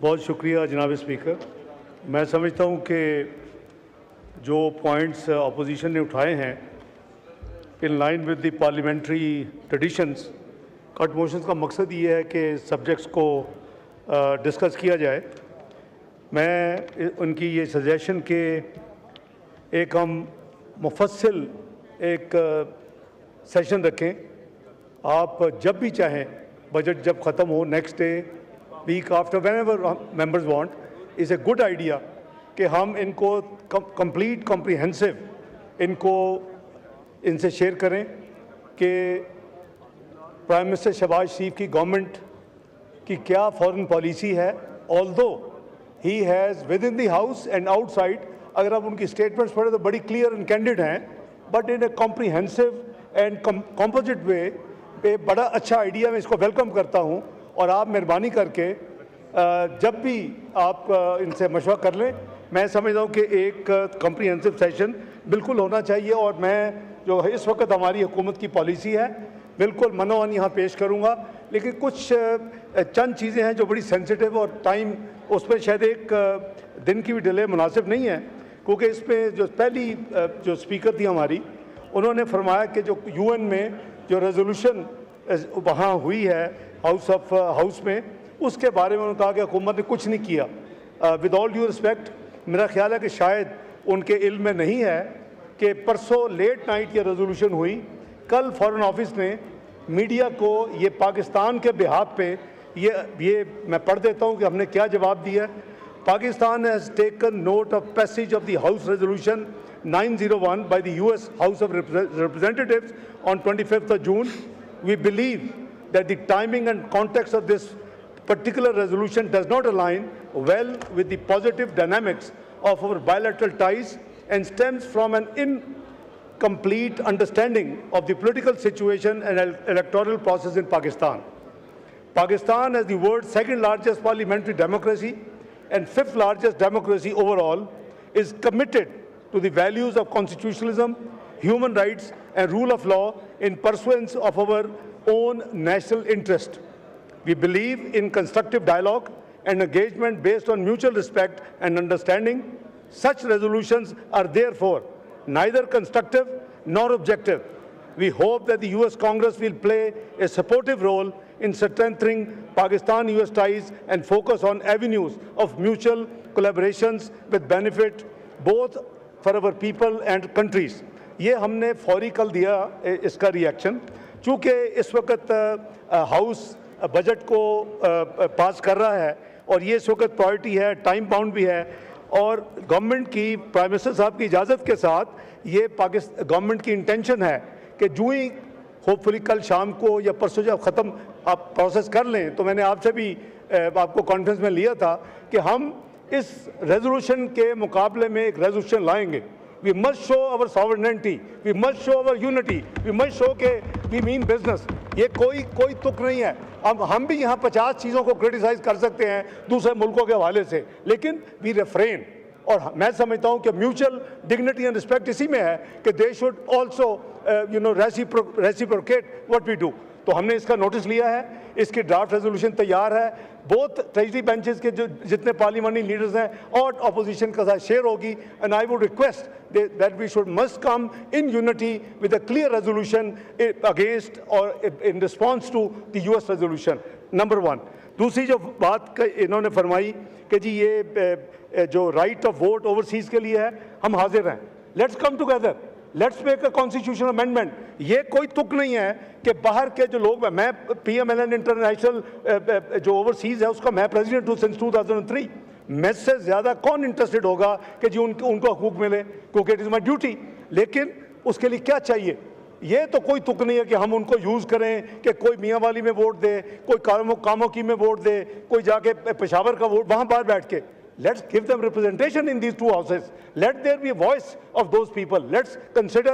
बहुत शुक्रिया जनाब स्पीकर। मैं समझता हूँ कि जो पॉइंट्स अपोजिशन ने उठाए हैं in line with the parliamentary traditions, cut motions का मकसद ये है कि सब्जेक्ट्स को डिस्कस किया जाए। मैं उनकी ये सजेशन के एक हम मुफस्सिल एक सेशन रखें। आप जब भी चाहें, बजट जब ख़त्म हो, next day, week after, whenever members want, is a good idea कि हम इनको कंप्लीट कॉम्प्रिहेंसिव इनसे शेयर करें कि प्राइम मिनिस्टर शहबाज शरीफ की गवर्नमेंट की क्या फॉरेन पॉलिसी है। Although he has within the house and outside, अगर आप उनकी स्टेटमेंट्स पढ़ें तो बड़ी क्लियर एंड कैंडिड हैं, but in a comprehensive and composite way पे बड़ा अच्छा आइडिया। मैं इसको वेलकम करता हूँ और आप मेहरबानी करके जब भी आप इनसे मशवरा कर लें, मैं समझता हूँ कि एक कॉम्प्रिहेंसिव सेशन बिल्कुल होना चाहिए। और मैं जो इस वक्त हमारी हुकूमत की पॉलिसी है बिल्कुल मनोवन यहाँ पेश करूँगा, लेकिन कुछ चंद चीज़ें हैं जो बड़ी सेंसिटिव और टाइम उस पर शायद एक दिन की भी डिले मुनासिब नहीं है, क्योंकि इसमें जो पहली जो स्पीकर थी हमारी, उन्होंने फरमाया कि जो यूएन में जो रेजोल्यूशन वहाँ हुई है हाउस में, उसके बारे में उन्होंने कहा कि हुकूमत ने कुछ नहीं किया। विद ऑल ड्यू रिस्पेक्ट, मेरा ख्याल है कि शायद उनके इल्म में नहीं है कि परसों लेट नाइट ये रेजोल्यूशन हुई। कल फॉरेन ऑफिस ने मीडिया को ये पाकिस्तान के बिहाफ पे ये मैं पढ़ देता हूँ कि हमने क्या जवाब दिया है। Pakistan has taken note of passage of the house resolution 901 by the US House of Representatives on 25th of June. We believe that the timing and context of this particular resolution does not align well with the positive dynamics of our bilateral ties and stems from an incomplete understanding of the political situation and electoral process in Pakistan. Pakistan, as the world's second largest parliamentary democracy and fifth largest democracy overall, is committed to the values of constitutionalism, human rights and rule of law in pursuance of our own national interest. We believe in constructive dialogue and engagement based on mutual respect and understanding. Such resolutions are therefore neither constructive nor objective. We hope that the US Congress will play a supportive role in strengthening Pakistan-US ties and focus on avenues of mutual collaborations with benefit both for our people and countries. ये हमने फौरी कल दिया इसका reaction, चूँकि इस वक्त house budget को पास कर रहा है और ये इस वक्त प्रायोरिटी है, टाइम बाउंड भी है, और गवर्नमेंट की, प्राइम मिनिस्टर साहब की इजाज़त के साथ ये गवर्नमेंट की इंटेंशन है कि जो ही होपफुली कल शाम को या परसों जब ख़त्म आप प्रोसेस कर लें, तो मैंने आपसे भी आपको कॉन्फ्रेंस में लिया था कि हम इस रेजोल्यूशन के मुकाबले में एक रेजोल्यूशन लाएंगे। We must show our sovereignty, we must show our unity, we must show के वी मीन बिजनेस। ये कोई तुक नहीं है। अब हम भी यहाँ 50 चीज़ों को क्रिटिसाइज़ कर सकते हैं दूसरे मुल्कों के हवाले से, लेकिन वी रेफ्रेन। और मैं समझता हूँ कि म्यूचुअल डिग्निटी एंड रिस्पेक्ट इसी में है कि they should also reciprocate what we do. तो हमने इसका नोटिस लिया है, इसकी ड्राफ्ट रेजोल्यूशन तैयार है, बोथ ट्रेजरी बेंचेस के जो जितने पार्लियामेंट्री लीडर्स हैं और अपोजिशन के साथ शेयर होगी। And I would request that we should must come in unity with a clear resolution against और in response to the US resolution, number 1। दूसरी जो बात इन्होंने फरमाई कि जी ये जो राइट ऑफ वोट ओवरसीज़ के लिए है, हम हाजिर हैं, let's come together, let's make a constitutional amendment. ये कोई तुक नहीं है कि बाहर के जो लोग, मैं PMLN इंटरनेशनल जो ओवरसीज़ है उसका मैं प्रेसिडेंट हूँ सिंस 2003। मैं से ज़्यादा कौन इंटरेस्टेड होगा कि जी उनको हकूक़ मिले, क्योंकि इट इज़ माई ड्यूटी। लेकिन उसके लिए क्या चाहिए? ये तो कोई तुक नहीं है कि हम उनको यूज़ करें कि कोई मियाँ वाली में वोट दे, कोई कामों की में वोट दे, कोई जाके पेशावर का वोट वहाँ बाहर बैठ के। Let's give them representation in these two houses. Let there be a voice of those people. Let's consider,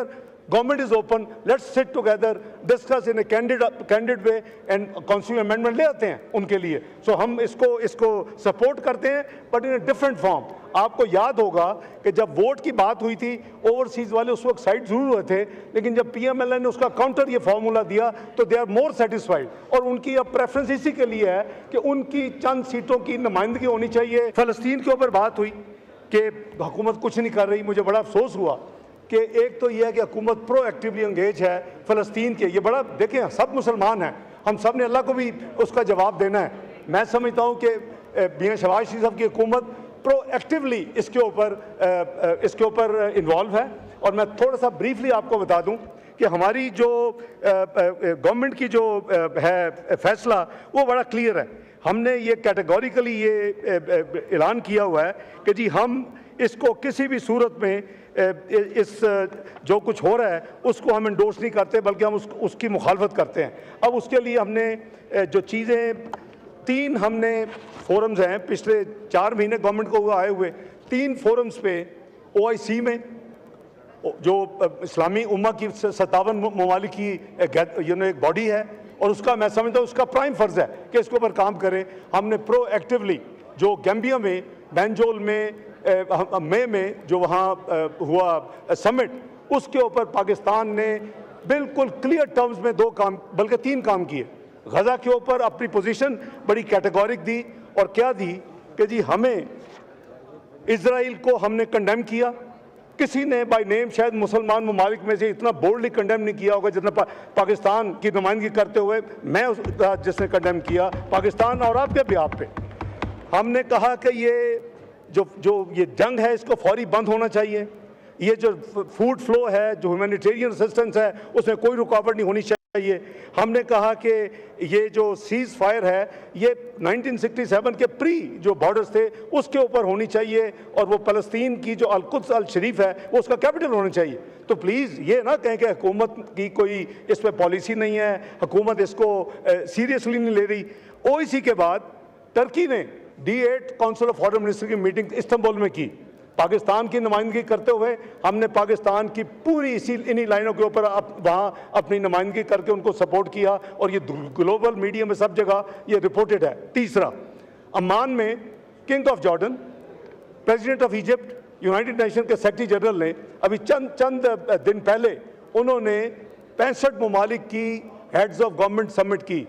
government is open, let's sit together, discuss in a candid way and constitutional amendment ले आते हैं उनके लिए। So हम इसको support करते हैं, but in a different form. आपको याद होगा कि जब वोट की बात हुई थी ओवरसीज़ वाले उस वक्त साइड जरूर हुए थे, लेकिन जब PMLN ने उसका काउंटर ये फार्मूला दिया तो दे आर मोर सेटिस्फाइड। और उनकी अब प्रेफरेंस इसी के लिए है कि उनकी चंद सीटों की नुमाइंदगी होनी चाहिए। फ़लस्तीन के ऊपर बात हुई कि हुकूमत कुछ नहीं कर रही। मुझे बड़ा अफसोस हुआ कि एक तो यह है कि हुकूमत प्रोएक्टिवली एंगेज है फ़लस्तीन के। ये बड़ा देखें, सब मुसलमान हैं, हम सब ने अल्लाह को भी उसका जवाब देना है। मैं समझता हूँ कि मियां शहबाज शरीफ साहब की हुकूमत प्रोएक्टिवली इसके ऊपर इन्वॉल्व है। और मैं थोड़ा सा ब्रीफली आपको बता दूं कि हमारी जो गवर्नमेंट की जो है फैसला वो बड़ा क्लियर है। हमने ये कैटेगोरिकली ये ऐलान किया हुआ है कि जी हम इसको किसी भी सूरत में इस जो कुछ हो रहा है उसको हम इंडोर्स नहीं करते, बल्कि हम उसकी मुखालफत करते हैं। अब उसके लिए हमने जो चीज़ें 3 हमने फोरम्स हैं पिछले 4 महीने गवर्नमेंट को आए हुए, 3 फोरम्स पे OIC में जो इस्लामी उम्मा की 57 ममालिक की एक बॉडी है और उसका मैं समझता हूँ उसका प्राइम फ़र्ज़ है कि इसके ऊपर काम करें। हमने प्रोएक्टिवली जो गैम्बिया में बैंजोल में मई में जो वहाँ हुआ समिट, उसके ऊपर पाकिस्तान ने बिल्कुल क्लियर टर्म्स में 2 काम बल्कि 3 काम किए। गज़ा के ऊपर अपनी पोजीशन बड़ी कैटेगोरिक दी और क्या दी कि जी हमें इजराइल को हमने कंडेम किया। किसी ने बाय नेम शायद मुसलमान ममालिक में से इतना बोल्डली कंडेम नहीं किया होगा जितना पाकिस्तान की नुमाइंदगी करते हुए मैं जिसने कंडेम किया पाकिस्तान और आपके भी आप पे। हमने कहा कि ये जो ये जंग है इसको फौरी बंद होना चाहिए। ये जो फूड फ्लो है, जो ह्यूमैनिटेरियन असिस्टेंस है, उसमें कोई रुकावट नहीं होनी चाहिए। हमने कहा कि ये जो सीज़ फायर है ये 1967 के प्री जो बॉर्डर्स थे उसके ऊपर होनी चाहिए और वो फ़लस्तीन की जो अल-कुद्स अल-शरीफ है वो उसका कैपिटल होना चाहिए। तो प्लीज़ ये ना कहें कि हुकूमत की कोई इस पर पॉलिसी नहीं है, हुकूमत इसको सीरियसली नहीं ले रही। OIC के बाद टर्की ने D8 council of foreign minister की मीटिंग इस्तांबुल में की। पाकिस्तान की नुमाइंदगी करते हुए हमने पाकिस्तान की पूरी इन्हीं लाइनों के ऊपर वहाँ अपनी नुमाइंदगी करके उनको सपोर्ट किया और ये ग्लोबल मीडिया में सब जगह ये रिपोर्टेड है। तीसरा, अम्मान में king of Jordan, president of Egypt, United nation के सेक्रेटरी जनरल ने अभी चंद दिन पहले उन्होंने 65 ममालिक की हेड्स ऑफ गवर्नमेंट समिट की।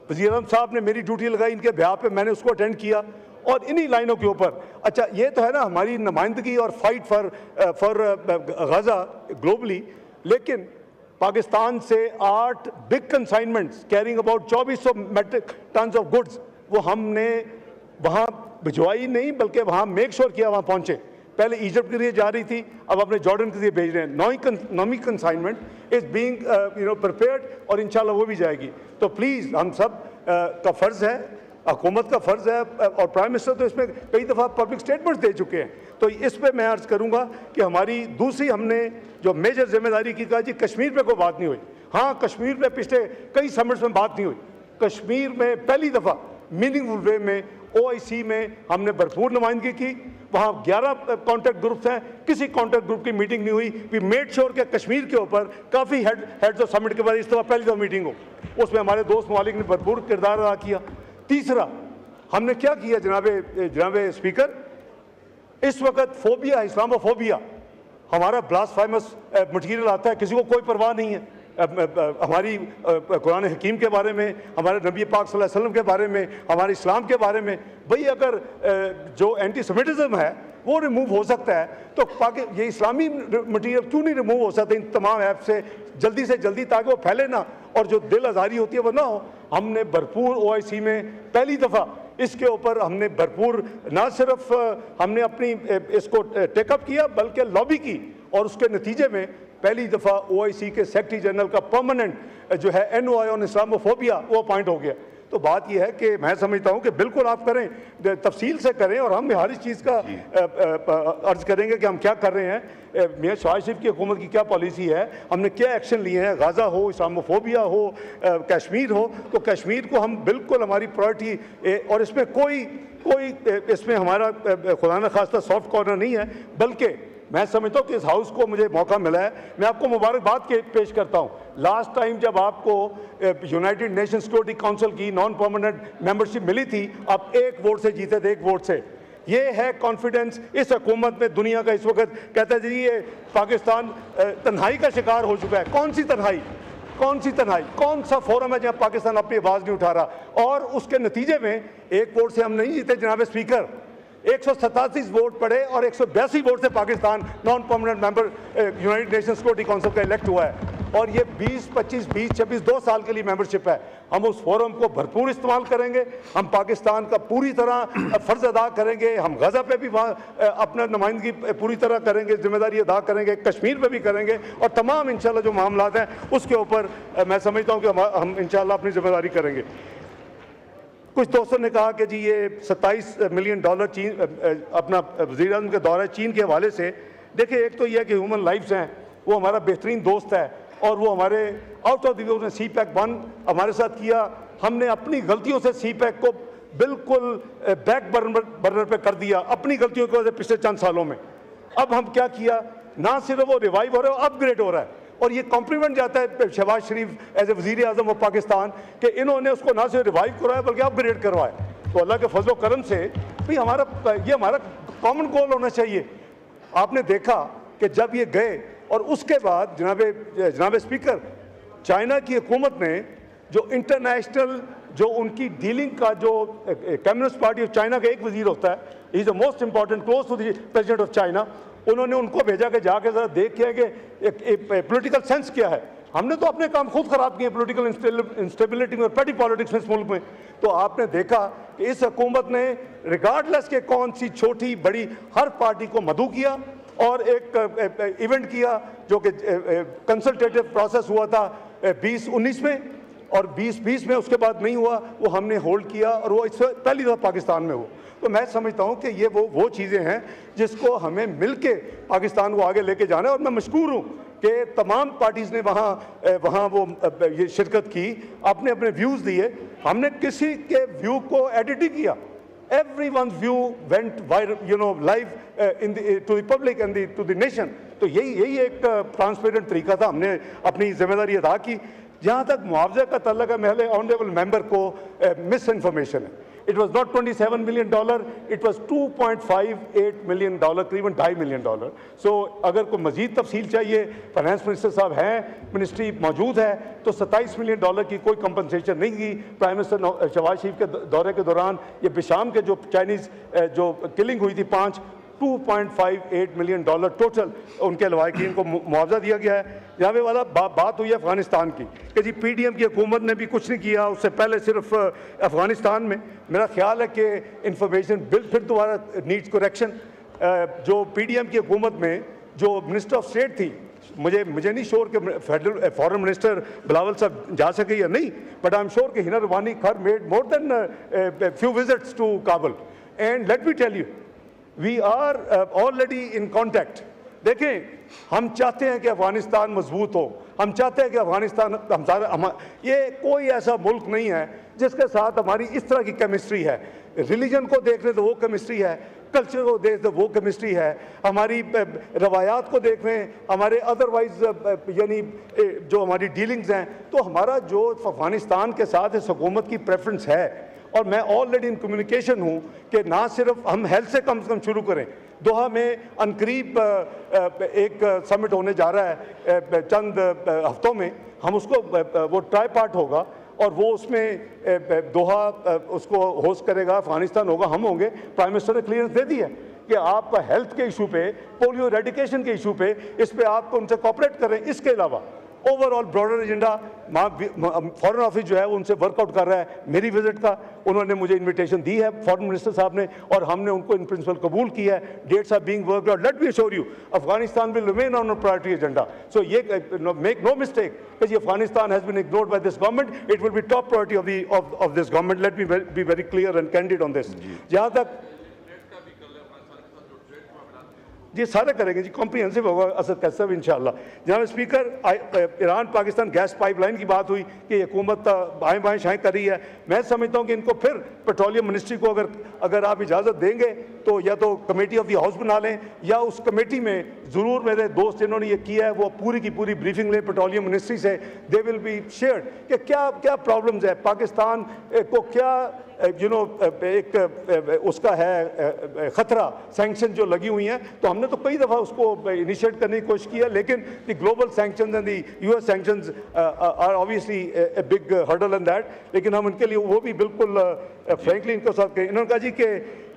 वज़ीर आज़म साहब ने मेरी ड्यूटी लगाई इनके ब्याह पे, मैंने उसको अटेंड किया और इन्हीं लाइनों के ऊपर। अच्छा, ये तो है ना हमारी नुमाइंदगी और फाइट फॉर गज़ा ग्लोबली, लेकिन पाकिस्तान से 8 big consignments carrying about 2400 metric tons of goods वो हमने वहाँ भिजवाई नहीं बल्कि वहाँ मेक श्योर किया वहाँ पहुँचे। पहले इजिप्ट के लिए जा रही थी, अब अपने जॉर्डन के लिए भेज रहे हैं। नौवीं कंसाइनमेंट इज़ बीइंग प्रिपेयर्ड और इंशाल्लाह वो भी जाएगी। तो प्लीज़ हम सब का फ़र्ज़ है, हुकूमत का फ़र्ज़ है और प्राइम मिनिस्टर तो इसमें कई दफ़ा पब्लिक स्टेटमेंट्स दे चुके हैं। तो इस पे मैं अर्ज़ करूँगा कि हमारी दूसरी हमने जो मेजर जिम्मेदारी की कहा जी कश्मीर पे कोई बात नहीं हुई। हाँ, कश्मीर पे पिछले कई समिट्स में बात नहीं हुई। कश्मीर में पहली दफ़ा मीनिंगफुल वे में OIC में हमने भरपूर नुमाइंदगी की। वहाँ 11 कॉन्टैक्ट ग्रुप्स हैं, किसी कॉन्टैक्ट ग्रुप की मीटिंग नहीं हुई। वी मेड श्योर कि कश्मीर के ऊपर काफ़ी हेड्स ऑफ समिट के बाद इस दफ़ा पहली दफ़ा मीटिंग हो, उसमें हमारे दोस्त ममालिक ने भरपूर किरदार अदा किया। तीसरा, हमने क्या किया जनाब स्पीकर, इस वक्त फोबिया, इस्लामोफोबिया, हमारा ब्लास्फेमस मटीरियल आता है, किसी को कोई परवाह नहीं है। हमारी कुरान हकीम के बारे में, हमारे नबी पाक सल्लल्लाहु अलैहि वसल्लम के बारे में, हमारे इस्लाम के बारे में। भाई अगर जो एंटी सेमिटिज़म है वो रिमूव हो सकता है तो ये इस्लामी मटीरियल क्यों नहीं रिमूव हो सकता इन तमाम ऐप से जल्दी ताकि वो फैले ना और जो दिल आज़ारी होती है वो ना हो। हमने भरपूर OIC में पहली दफ़ा इसके ऊपर हमने भरपूर ना सिर्फ हमने अपनी इसको टेकअप किया बल्कि लॉबी की और उसके नतीजे में पहली दफ़ा OIC के सेक्रेटरी जनरल का परमानेंट जो है NOI ऑन इस्लामोफोबिया वो अपॉइंट हो गया। तो बात यह है कि मैं समझता हूं कि बिल्कुल आप करें, तफसील से करें और हम हर इस चीज़ का अर्ज करेंगे कि हम क्या कर रहे हैं, मियां शहबाज शरीफ की हुकूमत की क्या पॉलिसी है, हमने क्या एक्शन लिए हैं। गाज़ा हो, इस्लामोफोबिया हो, कश्मीर हो, तो कश्मीर को हम बिल्कुल हमारी प्रायोरिटी और इसमें कोई इसमें हमारा खुदा न खास्ता सॉफ्ट कॉर्नर नहीं है, बल्कि मैं समझता हूँ कि इस हाउस को मुझे मौका मिला है। मैं आपको मुबारकबाद पेश करता हूँ। लास्ट टाइम जब आपको यूनाइटेड नेशन सिक्योरिटी काउंसिल की नॉन परमानेंट मेंबरशिप मिली थी, आप 1 वोट से जीते थे, 1 वोट से। ये है कॉन्फिडेंस इस हुकूमत में। दुनिया का इस वक्त कहता है जी ये पाकिस्तान तन्हाई का शिकार हो चुका है। कौन सी तन्हाई, कौन सी तन्हाई, कौन सा फोरम है जहां पाकिस्तान अपनी आवाज़ नहीं उठा रहा? और उसके नतीजे में एक वोट से हम नहीं जीते जनाब स्पीकर, 187 वोट पड़े और 182 वोट से Pakistan non permanent member United nation security council का इलेक्ट हुआ है। और ये 20, 25, 20, 26 2 साल के लिए मेंबरशिप है। हम उस फोरम को भरपूर इस्तेमाल करेंगे। हम पाकिस्तान का पूरी तरह फ़र्ज़ अदा करेंगे। हम गज़ा पे भी अपना नुमाइंदगी पूरी तरह करेंगे, जिम्मेदारी अदा करेंगे, कश्मीर पे भी करेंगे और तमाम इंशाल्लाह जो मामलात हैं उसके ऊपर मैं समझता हूँ कि हम इंशाल्लाह अपनी जिम्मेदारी करेंगे। कुछ दोस्तों ने कहा कि जी ये $27 मिलियन चीन अपना वज़ीर-ए-आज़म के दौरे चीन के हवाले से। देखिए, एक तो यह है कि ह्यूमन लाइफ्स हैं, वो हमारा बेहतरीन दोस्त है और वो हमारे आउट ऑफ द वे उसने CPEC 1 हमारे साथ किया। हमने अपनी गलतियों से CPEC को बिल्कुल बैक बर्नर पे कर दिया, अपनी गलतियों की वजह से पिछले चंद सालों में। अब हम क्या किया, ना सिर्फ वो रिवाइव हो रहा है, अपग्रेड हो रहा है। और ये कॉम्प्लीमेंट जाता है शहबाज शरीफ एज ए वज़ीर आज़म ऑफ पाकिस्तान कि इन्होंने उसको ना सिर्फ रिवाइव करवाया बल्कि अपग्रेड करवाया। तो अल्लाह के फजल करम से भी हमारा कॉमन गोल होना चाहिए। आपने देखा कि जब ये गए और उसके बाद जनाब स्पीकर, चाइना की हुकूमत ने जो इंटरनेशनल जो उनकी डीलिंग का जो कम्युनिस्ट पार्टी ऑफ चाइना का एक वजीर होता है, he is the most important close to the president of China, उन्होंने उनको भेजा कि जाके ज़रा देख के कि पॉलिटिकल सेंस क्या है। हमने तो अपने काम खुद ख़राब किए पॉलिटिकल इंस्टेबिलिटी में और पेटी पॉलिटिक्स में इस मुल्क में। तो आपने देखा कि इस हुकूमत ने रिगार्डलेस के कौन सी छोटी बड़ी हर पार्टी को मदऊ किया और एक इवेंट किया जो कि कंसल्टेटिव प्रोसेस हुआ था 2019 में और 2020 में, उसके बाद नहीं हुआ, वो हमने होल्ड किया और वो इससे पहली दफ़ा पाकिस्तान में हो। तो मैं समझता हूँ कि ये वो चीज़ें हैं जिसको हमें मिलके पाकिस्तान को आगे लेके जाना है। और मैं मशकूर हूँ कि तमाम पार्टीज़ ने वहाँ वो ये शिरकत की, अपने अपने व्यूज़ दिए। हमने किसी के व्यू को एडिट नहीं किया। Everyone's view went viral, live to the public and to the nation. तो यही एक ट्रांसपेरेंट तरीका था। हमने अपनी जिम्मेदारी अदा की। जहाँ तक मुआवजे का तल्लक है, मेरे ऑनरेबल मेंबर को मिस इन्फॉर्मेशन है। It was not $27 million, it was $2.58 million, करीबन $2.5 मिलियन। सो अगर कोई मजीद तफसील चाहिए, फाइनेंस मिनिस्टर साहब हैं, मिनिस्ट्री मौजूद है, तो $27 मिलियन की कोई कंपनसेशन नहीं की। प्राइम मिनिस्टर शहबाज शरीफ के दौरे के दौरान ये बिशाम के जो चाइनीज़ जो किलिंग हुई थी 5, $2.58 मिलियन टोटल उनके लवाकिन को मुआवजा दिया गया है। यहाँ पे वाला बात हुई है अफगानिस्तान की कि जी PDM की हुकूमत ने भी कुछ नहीं किया, उससे पहले सिर्फ अफगानिस्तान में। मेरा ख्याल है कि इंफॉर्मेशन बिल फिर दोबारा नीड्स करेक्शन। जो PDM की हुकूमत में जो मिनिस्टर ऑफ स्टेट थी, मुझे नहीं श्योर कि फेडरल फॉरेन मिनिस्टर बिलावल साहब जा सके या नहीं, बट आई एम श्योर कि Hina Rabbani Khar made more than few visits to Kabul. And let me tell you, we are already in contact. देखें, हम चाहते हैं कि अफगानिस्तान मजबूत हो, हम चाहते हैं कि अफगानिस्तान ये कोई ऐसा मुल्क नहीं है जिसके साथ हमारी इस तरह की केमिस्ट्री है। रिलीजन को देख लें तो वो केमिस्ट्री है, कल्चर को देख तो वो केमिस्ट्री है, हमारी रवायात को देख लें, हमारे अदरवाइज यानी जो हमारी डीलिंग्स हैं। तो हमारा जो अफगानिस्तान के साथ इस हुकूमत की प्रेफरेंस है, और मैं ऑलरेडी इन कम्युनिकेशन हूँ कि ना सिर्फ हम हेल्थ से कम शुरू करें। दोहा में अनकरीब एक समिट होने जा रहा है चंद हफ्तों में, हम उसको वो ट्राई पार्ट होगा और वो उसमें दोहा उसको होस्ट करेगा, अफगानिस्तान होगा, हम होंगे। प्राइम मिनिस्टर ने क्लियरेंस दे दी है कि आप हेल्थ के इशू पे, पोलियो रेडिकेशन के इशू पे, इस पे आप उनसे कोऑपरेट करें। इसके अलावा overall broader agenda foreign office जो है वो उनसे वर्कआउट कर रहा है। मेरी विजिट का उन्होंने मुझे इनविटेशन दी है फॉरेन मिनिस्टर साहब ने, और हमने उनको इन प्रिंसिपल कबूल किया है। Dates are being worked out. Let me assure you, Afghanistan will remain on priority agenda. So ये मेक नो मिस्टेक कि Afghanistan has been ignored by this government, it will be top priority of this government. Let me be very clear and candid on this. जहाँ तक जी सारे करेंगे जी, comprehensive होगा असद कैसे साहब इंशाल्लाह। जनाब speaker, Iran Pakistan gas pipeline की बात हुई कि हुकूमत बाएँ बाएँ शाएँ कर रही है। मैं समझता हूँ कि इनको फिर पेट्रोलियम मिनिस्ट्री को अगर आप इजाज़त देंगे तो या तो कमेटी ऑफ द हाउस बना लें, या उस कमेटी में ज़रूर मेरे दोस्त जिन्होंने ये किया है वो पूरी की पूरी ब्रीफिंग लें पेट्रोलियम मिनिस्ट्री से, दे विल बी शेयर्ड कि क्या क्या प्रॉब्लम्स है पाकिस्तान को, क्या एक उसका है ख़तरा, सैंक्शन जो लगी हुई हैं। तो हमने तो कई दफ़ा उसको इनिशिएट करने की कोशिश की है, लेकिन the global sanctions and the US sanctions are obviously a big hurdle and that, लेकिन हम इनके लिए वो भी बिल्कुल फ्रेंकली इनके साथ कहें। इन्होंने कहा जी कि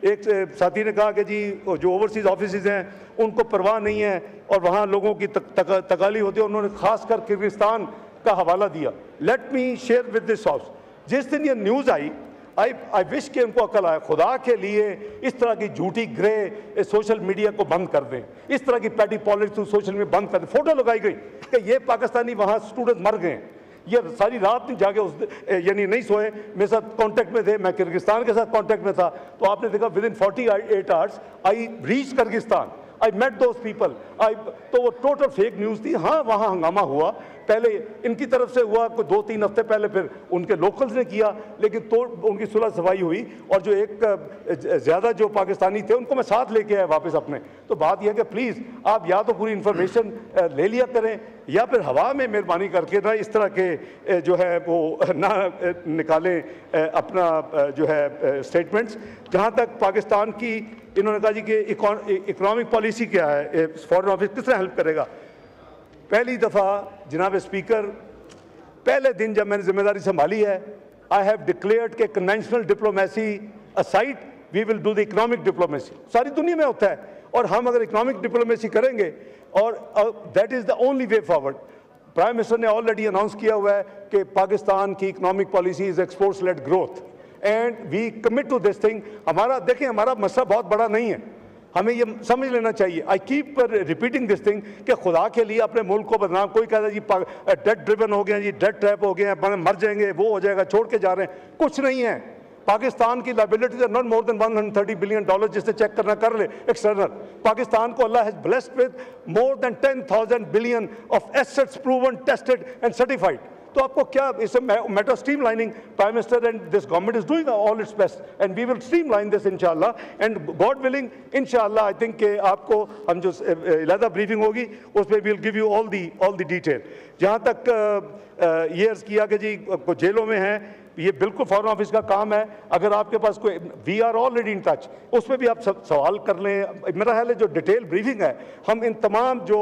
एक साथी ने कहा कि जी जो ओवरसीज़ ऑफिसेज हैं उनको परवाह नहीं है और वहाँ लोगों की तकाली होती है, उन्होंने खासकर किर्गिस्तान का हवाला दिया। Let me share with this house, जिस दिन ये न्यूज़ आई आई विश कि उनको अकल आए, खुदा के लिए इस तरह की झूठी ग्रे सोशल मीडिया को बंद कर दें, इस तरह की पैटी पॉलिटिक्स सोशल मीडिया बंद कर दें। फोटो लगाई गई कि ये पाकिस्तानी वहाँ स्टूडेंट मर गए, ये सारी रात नहीं जाके उस यानी नहीं सोए, मेरे साथ कांटेक्ट में थे, मैं किर्गिस्तान के साथ कांटेक्ट में था। तो आपने देखा within 48 hours I reach Kyrgyzstan, I met those people. तो वो टोटल फेक न्यूज़ थी। हाँ, वहाँ हंगामा हुआ, पहले इनकी तरफ से हुआ, कोई 2-3 हफ्ते पहले फिर उनके लोकल्स ने किया, लेकिन तो उनकी सुलह सफाई हुई और जो एक ज़्यादा जो पाकिस्तानी थे उनको मैं साथ लेके आया वापस अपने। तो बात यह है कि प्लीज़ आप या तो पूरी इन्फॉर्मेशन ले लिया करें या फिर हवा में मेहरबानी करके ना इस तरह के जो है वो ना निकालें अपना जो है स्टेटमेंट्स। जहाँ तक पाकिस्तान की, इन्होंने कहा जी कि इकोनॉमिक पॉलिसी क्या है, फॉरेन ऑफिस किस तरह हेल्प करेगा। पहली दफ़ा जनाब स्पीकर, पहले दिन जब मैंने जिम्मेदारी संभाली है, आई हैव डिक्लेयर्ड कि conventional diplomacy aside we will do the economic diplomacy. सारी दुनिया में होता है और हम अगर इकोनॉमिक डिप्लोमेसी करेंगे और that is the only way forward. Prime minister ने ऑलरेडी अनाउंस किया हुआ है कि पाकिस्तान की economic policy is exports led growth and we commit to this thing. हमारा देखें, हमारा मसला बहुत बड़ा नहीं है, हमें ये समझ लेना चाहिए। I keep repeating this thing कि खुदा के लिए अपने मुल्क को बदनाम, कोई कहता है जी डेट ड्रिवन हो गया, जी डेट ट्रैप हो गया, मर जाएंगे, वो हो जाएगा, छोड़ के जा रहे हैं, कुछ नहीं है। पाकिस्तान की liabilities are not more than $130 billion, जिससे चेक करना कर ले एक्सटर्नल। पाकिस्तान को अल्लाह has blessed with more than 10,000 billion of assets proven, tested and certified. तो आपको क्या, इस matter streamlining, prime minister and this government is doing all its best and we will streamline this इंशाल्लाह and god willing इंशाल्लाह। I think कि आपको हम जो अलहदा ब्रीफिंग होगी उसमें we will give you all the detail. जहाँ तक ये अर्ज़ किया कि जी जेलों में हैं, ये बिल्कुल फॉरेन ऑफिस का काम है। अगर आपके पास कोई, we are already in touch, उसमें भी आप सवाल कर लें। मेरा ख्याल है जो डिटेल ब्रीफिंग है, हम इन तमाम जो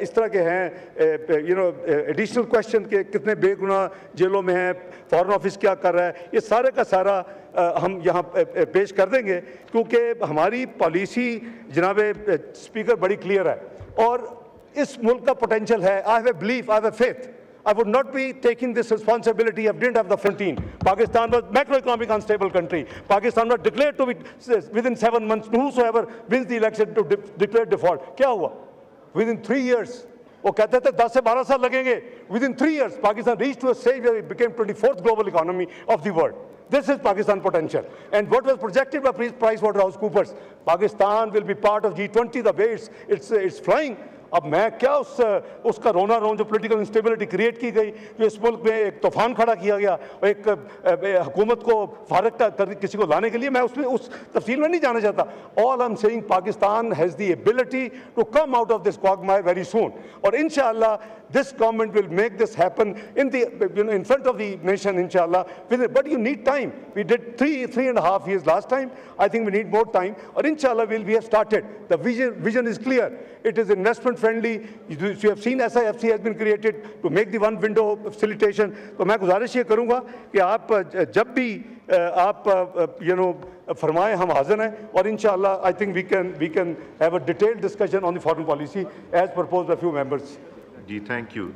इस तरह के हैं एडिशनल क्वेश्चन के कितने बेगुनाह जेलों में हैं, फॉरेन ऑफिस क्या कर रहा है, ये सारे का सारा हम यहाँ पेश कर देंगे, क्योंकि हमारी पॉलिसी जनाब स्पीकर बड़ी क्लियर है और इस मुल्क का पोटेंशियल है। I have a belief, I have a faith. I would not be taking this responsibility if I didn't have the 14. Pakistan was macroeconomic unstable country. Pakistan was declared to be within 7 months. Whosoever wins the election to declare default. क्या हुआ? Within 3 years. वो कहते थे 10 से 12 साल लगेंगे. Within 3 years, Pakistan reached to a stage where it became 24th global economy of the world. This is Pakistan potential. And what was projected by PricewaterhouseCoopers, Pakistan will be part of G20. The way it's flying. अब मैं क्या उसका रोना रो जो political instability create की गई, जो इस मुल्क में एक तूफान खड़ा किया गया, एक हुकूमत को फारग कर किसी को लाने के लिए, मैं उसमें उस तफसील में नहीं जाना चाहता। All I am saying Pakistan has the ability to come out of this quagmire very soon और इंशाअल्लाह this government will make this happen in front of the nation inshallah. But you need time. We did 3.5 years last time. I think we need more time or inshallah we have started. The vision is clear. It is investment friendly. You have seen SIFC has been created to make the one window facilitation. तो मैं गुजारिश ये करूँगा कि आप जब भी आप फरमाएं, हम हाजिर हैं और इंशाअल्लाह I think we can have a detailed discussion on the foreign policy as proposed by few members. Thank you.